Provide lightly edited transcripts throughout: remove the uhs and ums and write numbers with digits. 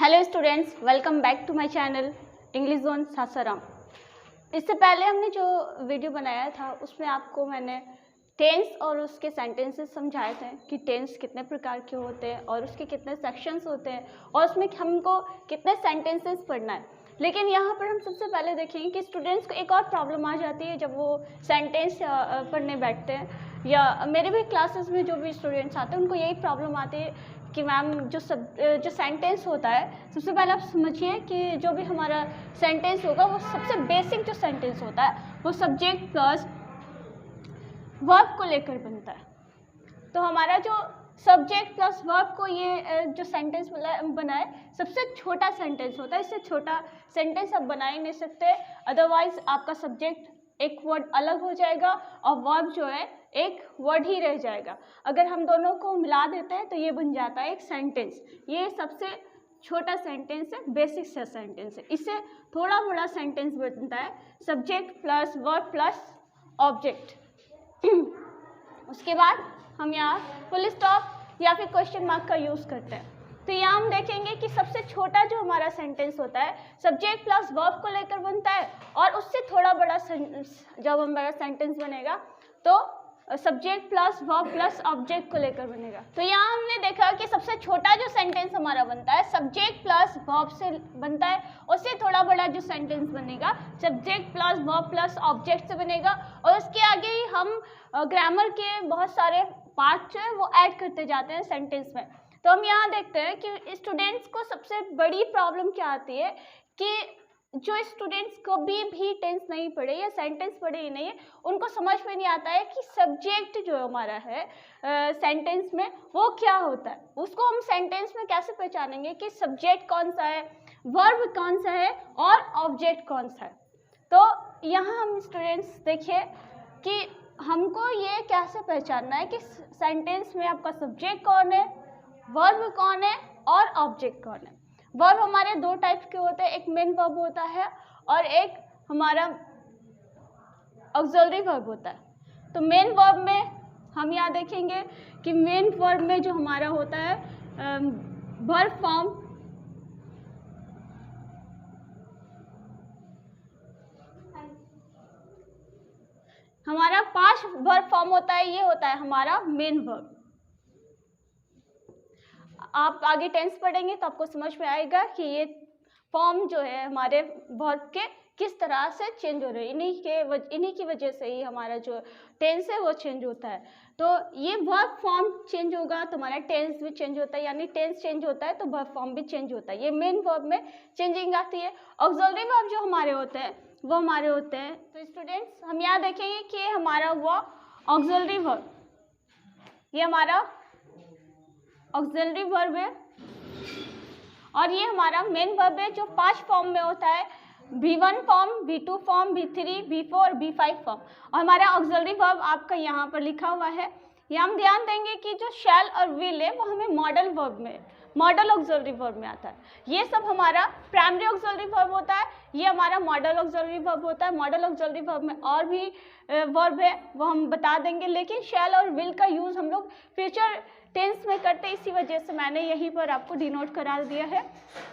Hello students, welcome back to my channel English zone Sasaram. इससे पहले हमने जो वीडियो बनाया था उसमें आपको मैंने टेंस और उसके सेंटेंसेस समझाए थे कि टेंस कितने प्रकार के होते हैं और उसके कितने सेक्शंस होते हैं और उसमें हमको कितने सेंटेंसेस पढ़ना है। लेकिन यहाँ पर हम सबसे पहले देखेंगे कि स्टूडेंट्स को एक और प्रॉब्लम आ जाती है जब वो सेंटेंस पढ़ने बैठते हैं, या मेरे भी क्लासेस में जो भी स्टूडेंट्स आते हैं उनको यही प्रॉब्लम आती है कि मैम जो सेंटेंस होता है, सबसे पहले आप समझिए कि जो भी हमारा सेंटेंस होगा वो सबसे बेसिक जो सेंटेंस होता है वो सब्जेक्ट प्लस वर्ब को लेकर बनता है। तो हमारा जो सब्जेक्ट प्लस वर्ब को ये जो सेंटेंस बना है सबसे छोटा सेंटेंस होता है। इससे छोटा सेंटेंस आप बना ही नहीं सकते, अदरवाइज आपका सब्जेक्ट एक वर्ड अलग हो जाएगा और वर्ब जो है एक वर्ड ही रह जाएगा। अगर हम दोनों को मिला देते हैं तो ये बन जाता है एक सेंटेंस। ये सबसे छोटा सेंटेंस है, बेसिक सा सेंटेंस है। इससे थोड़ा बड़ा सेंटेंस बनता है subject plus verb plus object. उसके बाद हम यहाँ फुल स्टॉप या फिर क्वेश्चन मार्क का यूज़ करते हैं। तो यहाँ हम देखेंगे कि सबसे छोटा जो हमारा सेंटेंस होता है सब्जेक्ट प्लस वर्ब को लेकर बनता है, और उससे थोड़ा बड़ा जब हमारा सेंटेंस बनेगा तो subject plus verb plus object को लेकर बनेगा। तो यहाँ हमने देखा कि सबसे छोटा जो सेंटेंस हमारा बनता है सब्जेक्ट प्लस वर्ब से बनता है, उससे थोड़ा बड़ा जो सेंटेंस बनेगा subject plus verb plus object से बनेगा, और उसके आगे ही हम ग्रामर के बहुत सारे पार्ट जो है वो ऐड करते जाते हैं सेंटेंस में। तो हम यहाँ देखते हैं कि स्टूडेंट्स को सबसे बड़ी प्रॉब्लम क्या आती है कि जो स्टूडेंट्स कभी भी टेंस नहीं पढ़े या सेंटेंस पढ़े ही नहीं है, उनको समझ में नहीं आता है कि सब्जेक्ट जो हमारा है सेंटेंस में वो क्या होता है। उसको हम सेंटेंस में कैसे पहचानेंगे कि सब्जेक्ट कौन सा है, वर्ब कौन सा है और ऑब्जेक्ट कौन सा है। तो यहाँ हम स्टूडेंट्स देखिए कि हमको ये कैसे पहचानना है कि सेंटेंस में आपका सब्जेक्ट कौन है, वर्ब कौन है और ऑब्जेक्ट कौन है। वर्ब हमारे दो टाइप के होते हैं, एक मेन वर्ब होता है और एक हमारा ऑक्सिलरी वर्ब होता है। तो मेन वर्ब में हम यहाँ देखेंगे कि मेन वर्ब में जो हमारा होता है वर्ब फॉर्म, हमारा 5 वर्ब फॉर्म होता है, ये होता है हमारा मेन वर्ब। आप आगे टेंस पढ़ेंगे तो आपको समझ में आएगा कि ये फॉर्म जो है हमारे वर्ब के किस तरह से चेंज हो रहे हैं। इन्हीं की वजह से ही हमारा जो टेंस है वो चेंज होता है। तो ये वर्ब फॉर्म चेंज होगा तो हमारा टेंस भी चेंज होता है, यानी टेंस चेंज होता है तो वर्ब फॉर्म भी चेंज होता है। ये मेन वर्ब में चेंजिंग आती है। ऑक्सिलरी वर्ब जो हमारे होते हैं वो हमारे होते हैं, तो स्टूडेंट्स हम यहाँ देखेंगे कि हमारा वो ऑक्सिलरी वर्ब, ये हमारा ऑक्सिलरी वर्ब है और ये हमारा मेन वर्ब है जो 5 फॉर्म में होता है, V1 form, V2 form, V3, V4 और V5 फॉर्म। और हमारा ऑक्सिलरी वर्ब आपका यहाँ पर लिखा हुआ है। यहाँ हम ध्यान देंगे कि जो शैल और विल है वो हमें मॉडल वर्ब में, मॉडल ऑक्सिलरी वर्ब में आता है। ये सब हमारा प्राइमरी ऑक्सिलरी वर्ब होता है, ये हमारा मॉडल ऑक्सिलरी वर्ब होता है। मॉडल ऑक्सिलरी वर्ब में और भी वर्ब है वो हम बता देंगे, लेकिन शैल और विल का यूज़ हम लोग फ्यूचर टेंस में करते, इसी वजह से मैंने यहीं पर आपको डिनोट करा दिया है।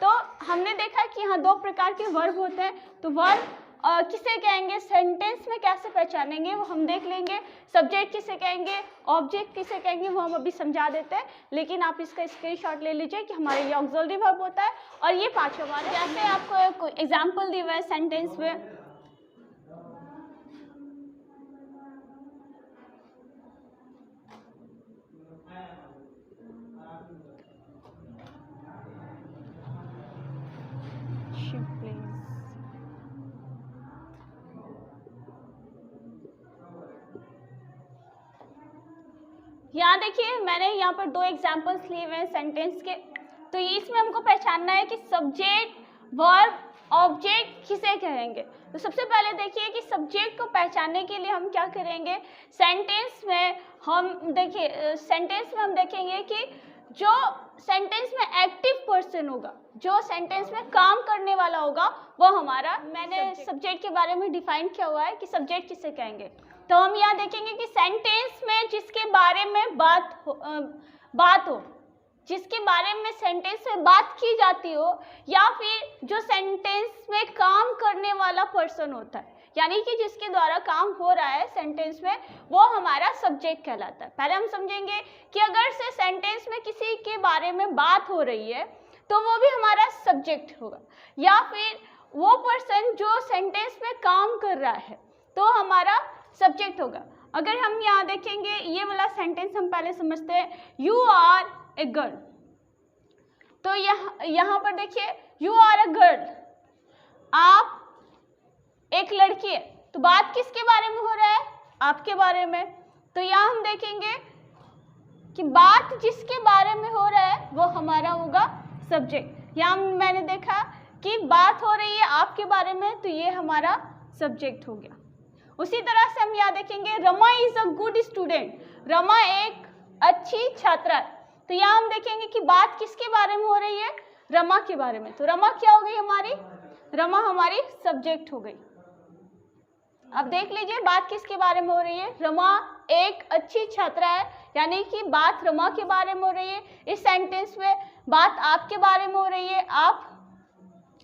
तो हमने देखा कि यहाँ 2 प्रकार के वर्ब होते हैं। तो वर्ब किसे कहेंगे, सेंटेंस में कैसे पहचानेंगे वो हम देख लेंगे। सब्जेक्ट किसे कहेंगे, ऑब्जेक्ट किसे कहेंगे वो हम अभी समझा देते हैं, लेकिन आप इसका स्क्रीनशॉट ले लीजिए कि हमारे ये ऑक्सिलरी वर्ब होता है और ये 5 हमारे। जैसे आपको एग्जाम्पल दिया हुआ है सेंटेंस में, यहाँ देखिए मैंने यहाँ पर 2 एग्जाम्पल्स लिए हुए हैं सेंटेंस के। तो इसमें हमको पहचानना है कि सब्जेक्ट, वर्ब, ऑब्जेक्ट किसे कहेंगे। तो सबसे पहले देखिए कि सब्जेक्ट को पहचानने के लिए हम क्या करेंगे, सेंटेंस में हम देखेंगे कि जो सेंटेंस में एक्टिव पर्सन होगा, जो सेंटेंस में काम करने वाला होगा वो हमारा, मैंने सब्जेक्ट के बारे में डिफाइन किया हुआ है कि सब्जेक्ट किसे कहेंगे। तो हम यहाँ देखेंगे कि सेंटेंस में जिसके बारे में बात हो, जिसके बारे में सेंटेंस में बात की जाती हो, या फिर जो सेंटेंस में काम करने वाला पर्सन होता है, यानी कि जिसके द्वारा काम हो रहा है सेंटेंस में, वो हमारा सब्जेक्ट कहलाता है। पहले हम समझेंगे कि अगर से सेंटेंस में किसी के बारे में बात हो रही है तो वो भी हमारा सब्जेक्ट होगा, या फिर वो पर्सन जो सेंटेंस में काम कर रहा है तो हमारा सब्जेक्ट होगा। अगर हम यहाँ देखेंगे ये वाला सेंटेंस हम पहले समझते हैं, यू आर ए गर्ल। तो यहाँ पर देखिए यू आर ए गर्ल, आप एक लड़की है, तो बात किसके बारे में हो रहा है? आपके बारे में। तो यहाँ हम देखेंगे कि बात जिसके बारे में हो रहा है वो हमारा होगा सब्जेक्ट। यहाँ मैंने देखा कि बात हो रही है आपके बारे में, तो ये हमारा सब्जेक्ट हो गया। उसी तरह से हम यहाँ देखेंगे Rama is a good student, Rama एक अच्छी छात्रा है। तो यहाँ हम देखेंगे कि बात किसके बारे में हो रही है? रमा के बारे में। तो रमा क्या हो गई हमारी? रमा हमारी सब्जेक्ट हो गई। अब देख लीजिए बात किसके बारे में हो रही है? रमा एक अच्छी छात्रा है, यानी कि बात रमा के बारे में हो रही है। इस सेंटेंस में बात आपके बारे में हो रही है, आप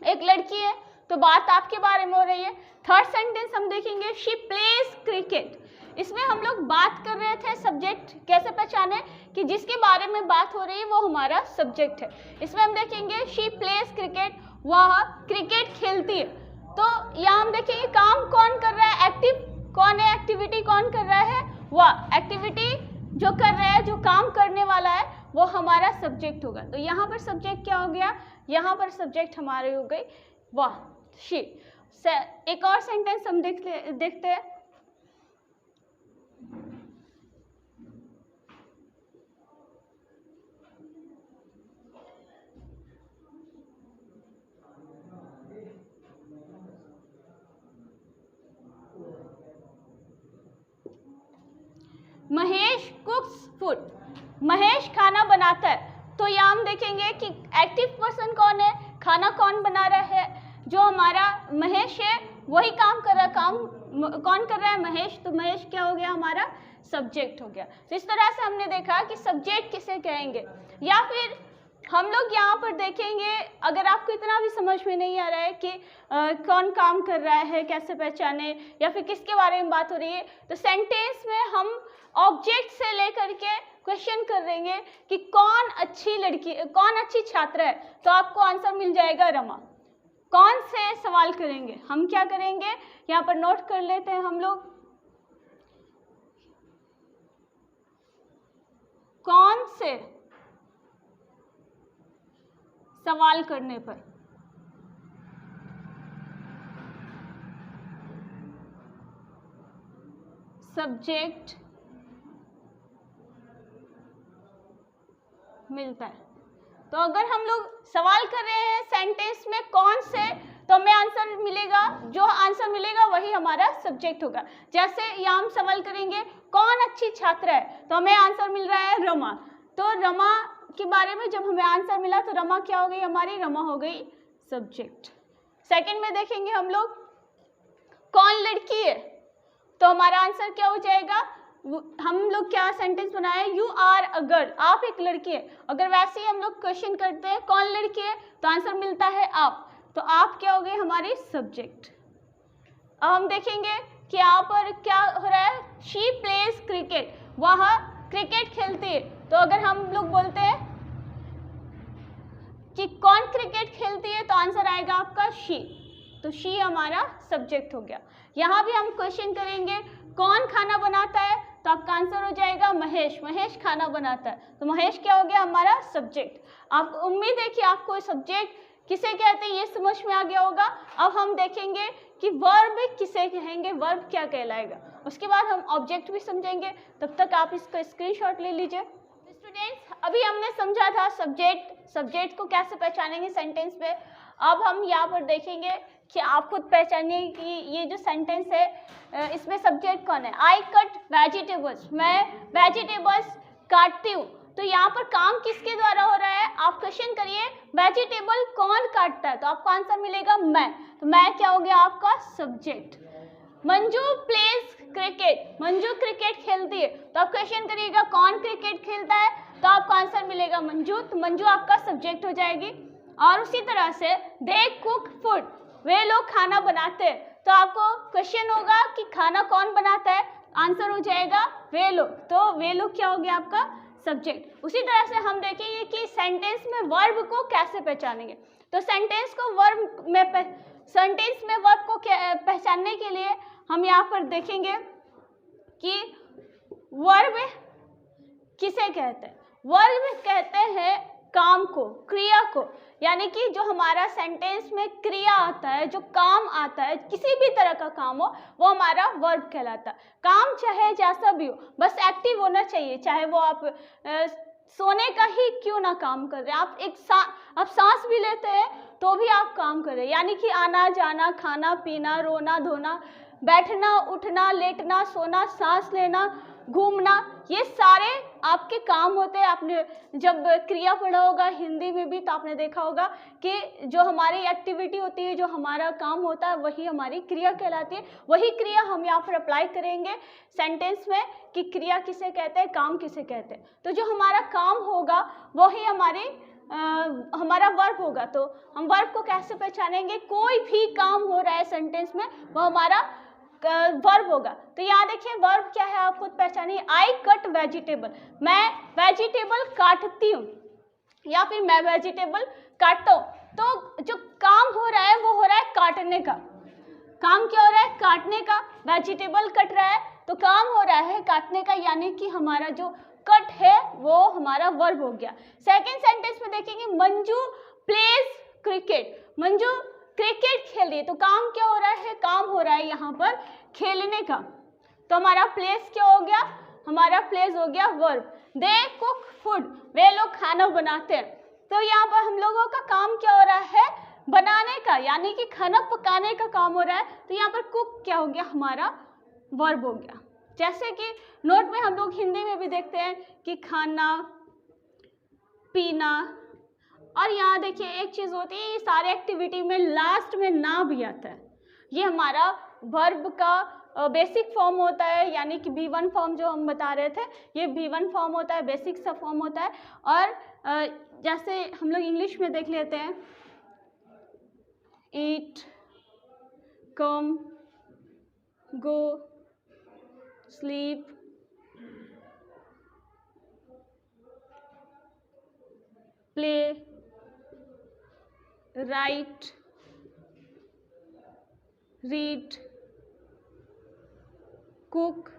एक लड़की है तो बात आपके बारे में हो रही है। थर्ड सेंटेंस हम देखेंगे शी प्लेज क्रिकेट। इसमें हम लोग बात कर रहे थे सब्जेक्ट कैसे पहचाने कि जिसके बारे में बात हो रही है वो हमारा सब्जेक्ट है। इसमें हम देखेंगे शी प्लेज क्रिकेट, वह क्रिकेट खेलती है। तो यहाँ हम देखेंगे काम कौन कर रहा है? एक्टिव कौन है? एक्टिविटी कौन कर रहा है? वह एक्टिविटी जो कर रहा है, जो काम करने वाला है, वो हमारा सब्जेक्ट होगा। तो यहाँ पर सब्जेक्ट क्या हो गया? यहाँ पर सब्जेक्ट हमारे हो गई वह, शी। एक और सेंटेंस हम देखते हैं। महेश कुक्स फूड, महेश खाना बनाता है। तो यहाँ हम देखेंगे कि एक्टिव पर्सन कौन है, खाना कौन बना रहा है? जो हमारा महेश है वही काम कर रहा है। काम कौन कर रहा है? महेश। तो महेश क्या हो गया? हमारा सब्जेक्ट हो गया। तो इस तरह से हमने देखा कि सब्जेक्ट किसे कहेंगे। या फिर हम लोग यहाँ पर देखेंगे, अगर आपको इतना भी समझ में नहीं आ रहा है कि कौन काम कर रहा है, कैसे पहचाने, या फिर किसके बारे में बात हो रही है, तो सेंटेंस में हम ऑब्जेक्ट से लेकर के क्वेश्चन कर देंगे कि कौन अच्छी लड़की, कौन अच्छी छात्रा है, तो आपको आंसर मिल जाएगा रमा। कौन से सवाल करेंगे? हम क्या करेंगे यहाँ पर नोट कर लेते हैं हम लोग। कौन से सवाल करने पर सब्जेक्ट मिलता है। तो अगर हम लोग सवाल कर रहे हैं सेंटेंस में कौन से, तो हमें आंसर मिलेगा, जो आंसर मिलेगा वही हमारा सब्जेक्ट होगा। जैसे यहाँ हम सवाल करेंगे कौन अच्छी छात्रा है, तो हमें आंसर मिल रहा है रमा। तो रमा के बारे में जब हमें आंसर मिला तो रमा क्या हो गई हमारी? रमा हो गई सब्जेक्ट। सेकंड में देखेंगे हम लोग कौन लड़की है, तो हमारा आंसर क्या हो जाएगा? हम लोग क्या सेंटेंस बनाए? यू आर अ गर्ल, आप एक लड़की है। अगर वैसे ही हम लोग क्वेश्चन करते हैं कौन लड़की है, तो आंसर मिलता है आप। तो आप क्या हो गए? हमारी सब्जेक्ट। अब हम देखेंगे कि यहाँ पर क्या हो रहा है? शी प्लेज क्रिकेट, वह क्रिकेट खेलती है। तो अगर हम लोग बोलते हैं कि कौन क्रिकेट खेलती है, तो आंसर आएगा आपका शी। तो शी हमारा सब्जेक्ट हो गया। यहाँ भी हम क्वेश्चन करेंगे कौन खाना बनाता है, तो आपका आंसर हो जाएगा महेश, महेश खाना बनाता है। तो महेश क्या हो गया? हमारा सब्जेक्ट। आप उम्मीद है कि आपको सब्जेक्ट किसे कहते हैं ये समझ में आ गया होगा। अब हम देखेंगे कि वर्ब किसे कहेंगे, वर्ब क्या कहलाएगा। उसके बाद हम ऑब्जेक्ट भी समझेंगे। तब तक आप इसका स्क्रीनशॉट ले लीजिए। स्टूडेंट्स, अभी हमने समझा था सब्जेक्ट को कैसे पहचानेंगे सेंटेंस पे। अब हम यहाँ पर देखेंगे कि आप खुद पहचानिए कि ये जो सेंटेंस है इसमें सब्जेक्ट कौन है। आई कट वेजिटेबल्स, मैं वेजिटेबल्स काटती हूँ। तो यहाँ पर काम किसके द्वारा हो रहा है? आप क्वेश्चन करिए वेजिटेबल कौन काटता है, तो आपको आंसर मिलेगा मैं। तो मैं क्या हो गया? आपका subject. Manju pledge cricket, Manju cricket खेलती है। तो आप क्वेश्चन करिएगा कौन क्रिकेट खेलता है, तो आपको आंसर मिलेगा मंजू। तो मंजू आपका सब्जेक्ट हो जाएगी। और उसी तरह से दे कुक फूड, वे लोग खाना बनाते हैं। तो आपको क्वेश्चन होगा कि खाना कौन बनाता है, आंसर हो जाएगा वे लोग। तो वे लोग क्या हो गया आपका सब्जेक्ट। उसी तरह से हम देखेंगे कि सेंटेंस में वर्ब को कैसे पहचानेंगे। तो सेंटेंस में वर्ब को पहचानने के लिए हम यहाँ पर देखेंगे कि वर्ब किसे कहते हैं। वर्ब कहते हैं काम को, क्रिया को, यानी कि जो हमारा सेंटेंस में क्रिया आता है, जो काम आता है, किसी भी तरह का काम हो, वो हमारा वर्ब कहलाता है। काम चाहे जैसा भी हो, बस एक्टिव होना चाहिए। चाहे वो आप सोने का ही क्यों ना काम कर रहे हैं, आप सांस भी लेते हैं तो भी आप काम कर रहे हैं। यानी कि आना जाना, खाना पीना, रोना धोना, बैठना उठना, लेटना सोना, सांस लेना, घूमना, ये सारे आपके काम होते हैं। आपने जब क्रिया पढ़ा होगा हिंदी में भी, तो आपने देखा होगा कि जो हमारी एक्टिविटी होती है, जो हमारा काम होता है, वही हमारी क्रिया कहलाती है। वही क्रिया हम यहाँ पर अप्लाई करेंगे सेंटेंस में कि क्रिया किसे कहते हैं, काम किसे कहते हैं। तो जो हमारा काम होगा वही हमारा वर्ब होगा। तो हम वर्ब को कैसे पहचानेंगे, कोई भी काम हो रहा है सेंटेंस में, वो हमारा वर्ब होगा। तो यहाँ देखिए वर्ब क्या है, आप खुद पहचानिए। आई कट वेजिटेबल, मैं वेजिटेबल काटती हूँ या फिर मैं वेजिटेबल काटता हूँ। तो जो काम हो रहा है वो हो रहा है काटने का। काम क्या हो रहा है, काटने का। वेजिटेबल कट रहा है तो काम हो रहा है काटने का, यानी कि हमारा जो कट है वो हमारा वर्ब हो गया। सेकेंड सेंटेंस में देखेंगे Manju pledge cricket, Manju cricket खेल रही है। तो काम क्या हो रहा है, काम हो रहा है यहाँ पर खेलने का। तो हमारा प्लेस क्या हो गया, हमारा प्लेस हो गया वर्ब। दे कुक फूड, वे लोग खाना बनाते हैं। तो यहाँ पर हम लोगों का काम क्या हो रहा है, बनाने का, यानी कि खाना पकाने का काम हो रहा है। तो यहाँ पर कुक क्या हो गया, हमारा वर्ब हो गया। जैसे कि नोट में हम लोग हिंदी में भी देखते हैं कि खाना पीना। और यहाँ देखिए एक चीज़ होती है, ये सारे एक्टिविटी में लास्ट में ना भी आता है। ये हमारा वर्ब का बेसिक फॉर्म होता है, यानी कि B1 फॉर्म जो हम बता रहे थे, ये B1 फॉर्म होता है, बेसिक सा फॉर्म होता है। और जैसे हम लोग इंग्लिश में देख लेते हैं, eat, come, go, sleep, play, write, read, cook,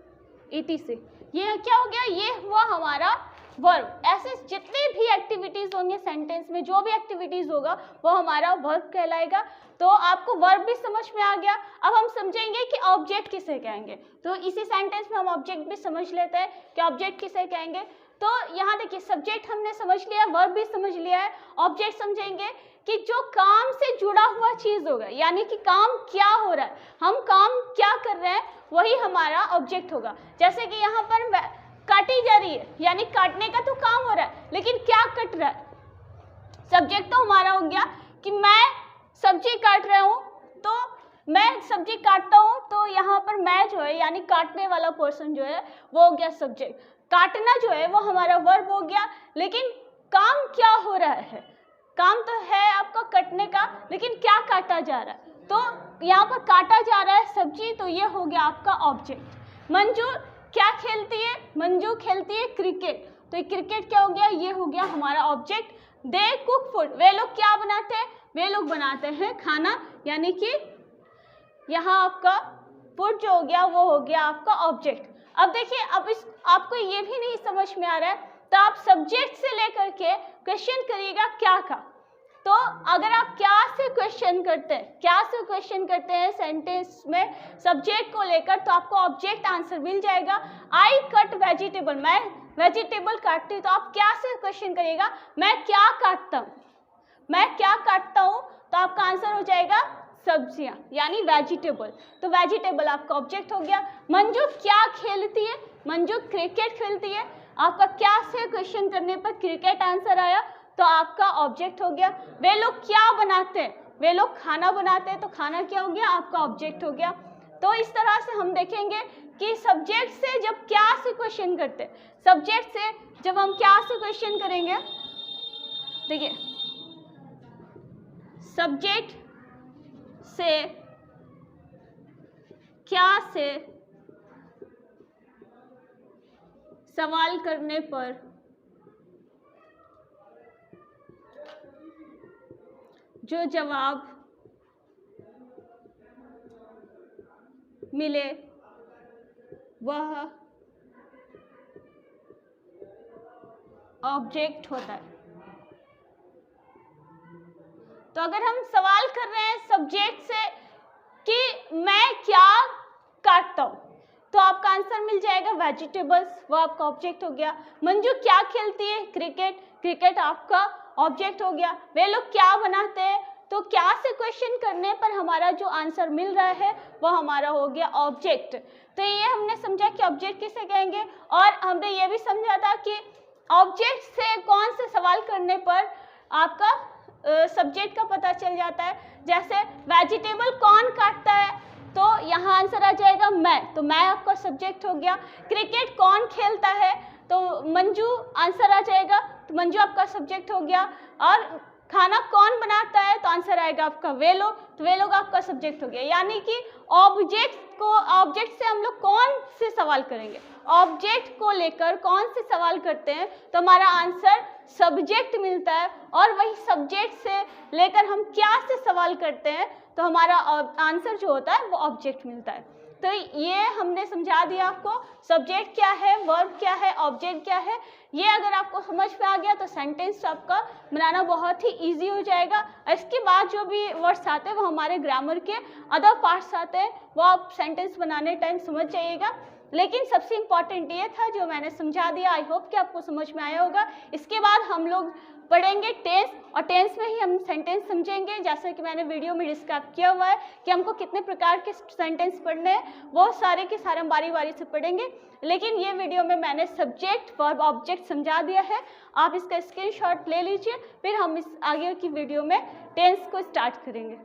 etc। ये क्या हो गया, ये हुआ हमारा वर्ब। ऐसे जितने भी एक्टिविटीज होंगे सेंटेंस में, जो भी एक्टिविटीज होगा वो हमारा वर्ब कहलाएगा। तो आपको वर्ब भी समझ में आ गया। अब हम समझेंगे कि ऑब्जेक्ट किसे कहेंगे। तो इसी सेंटेंस में हम ऑब्जेक्ट भी समझ लेते हैं कि ऑब्जेक्ट किसे कहेंगे। तो यहाँ देखिए सब्जेक्ट हमने समझ लिया, वर्ब भी समझ लिया है। ऑब्जेक्ट समझेंगे कि जो काम से जुड़ा हुआ चीज होगा, यानी कि काम क्या हो रहा है, हम काम क्या कर रहे हैं, वही हमारा ऑब्जेक्ट होगा। जैसे कि यहाँ पर काटी जा रही है, यानी काटने का तो काम हो रहा है, लेकिन क्या कट रहा है, सब्जेक्ट तो हमारा हो गया कि मैं सब्जी काट रहा हूँ। तो मैं सब्जी काटता हूँ, तो यहाँ पर मैं जो है यानी काटने वाला पर्सन जो है वो हो गया सब्जेक्ट। काटना जो है वो हमारा वर्ब हो गया। लेकिन काम क्या हो रहा है, काम तो है आपका कटने का, लेकिन क्या काटा जा रहा है, तो यहाँ पर काटा जा रहा है सब्जी, तो ये हो गया आपका ऑब्जेक्ट। मंजू क्या खेलती है, मंजू खेलती है क्रिकेट। तो क्रिकेट क्या हो गया, ये हो गया हमारा ऑब्जेक्ट। दे कुक फूड, वे लोग क्या बनाते हैं, वे लोग बनाते हैं खाना, यानी कि यहाँ आपका फूड जो हो गया वो हो गया आपका ऑब्जेक्ट। अब देखिए, अब आपको ये भी नहीं समझ में आ रहा है, तो आप सब्जेक्ट से लेकर के क्वेश्चन करिएगा क्या का। तो अगर आप क्या से क्वेश्चन करते हैं सेंटेंस में सब्जेक्ट को लेकर, तो आपको ऑब्जेक्ट आंसर मिल जाएगा। आई कट वेजिटेबल, मैं वेजिटेबल काटती हूँ। तो आप क्या से क्वेश्चन करिएगा, मैं क्या काटता हूँ, मैं क्या काटता हूँ, तो आपका आंसर हो जाएगा सब्जियां, यानी वेजिटेबल। तो वेजिटेबल आपका ऑब्जेक्ट हो गया। मंजू क्या खेलती है, मंजू क्रिकेट खेलती है। आपका क्या से क्वेश्चन करने पर क्रिकेट आंसर आया, तो आपका ऑब्जेक्ट हो गया। वे लोग क्या बनाते हैं, वे लोग खाना बनाते हैं, तो खाना क्या हो गया, आपका ऑब्जेक्ट हो गया। तो इस तरह से हम देखेंगे कि सब्जेक्ट से जब क्या से क्वेश्चन करते हैं, सब्जेक्ट से जब हम क्या से क्वेश्चन करेंगे, देखिए सब्जेक्ट से क्या से सवाल करने पर जो जवाब मिले वह ऑब्जेक्ट होता है। तो अगर हम सवाल कर रहे हैं सब्जेक्ट से कि मैं क्या काटता हूं, तो आपका आंसर मिल जाएगा वेजिटेबल्स, वो आपका ऑब्जेक्ट हो गया। मंजू क्या खेलती है, क्रिकेट, क्रिकेट आपका ऑब्जेक्ट हो गया। वे लोग क्या बनाते हैं, तो क्या से क्वेश्चन करने पर हमारा जो आंसर मिल रहा है वो हमारा हो गया ऑब्जेक्ट। तो ये हमने समझा कि ऑब्जेक्ट किसे कहेंगे, और हमने ये भी समझा था कि ऑब्जेक्ट से कौन से सवाल करने पर आपका सब्जेक्ट का पता चल जाता है। जैसे वेजिटेबल कौन काटता है, तो यहाँ आंसर आ जाएगा मैं, तो मैं आपका सब्जेक्ट हो गया। क्रिकेट कौन खेलता है, तो मंजू आंसर आ जाएगा, तो मंजू आपका सब्जेक्ट हो गया। और खाना कौन बनाता है, तो आंसर आएगा आपका वे लोग, तो वे लोग आपका सब्जेक्ट हो गया। यानी कि ऑब्जेक्ट से हम लोग कौन से सवाल करेंगे, ऑब्जेक्ट को लेकर कौन से सवाल करते हैं, तो हमारा आंसर सब्जेक्ट मिलता है। और वही सब्जेक्ट से लेकर हम क्या से सवाल करते हैं, तो हमारा आंसर जो होता है वो ऑब्जेक्ट मिलता है। तो ये हमने समझा दिया आपको, सब्जेक्ट क्या है, वर्ब क्या है, ऑब्जेक्ट क्या है। ये अगर आपको समझ में आ गया तो सेंटेंस आपका बनाना बहुत ही इजी हो जाएगा। इसके बाद जो भी वर्ड्स आते हैं वो हमारे ग्रामर के अदर पार्ट्स आते हैं, वो आप सेंटेंस बनाने टाइम समझ जाइएगा। लेकिन सबसे इम्पॉर्टेंट ये था जो मैंने समझा दिया, आई होप कि आपको समझ में आया होगा। इसके बाद हम लोग पढ़ेंगे टेंस, और टेंस में ही हम सेंटेंस समझेंगे। जैसे कि मैंने वीडियो में डिस्क्राइब किया हुआ है कि हमको कितने प्रकार के सेंटेंस पढ़ने हैं, वो सारे के सारे हम बारी बारी से पढ़ेंगे। लेकिन ये वीडियो में मैंने सब्जेक्ट, वर्ब, ऑब्जेक्ट समझा दिया है। आप इसका स्क्रीनशॉट ले लीजिए, फिर हम इस आगे की वीडियो में टेंस को स्टार्ट करेंगे।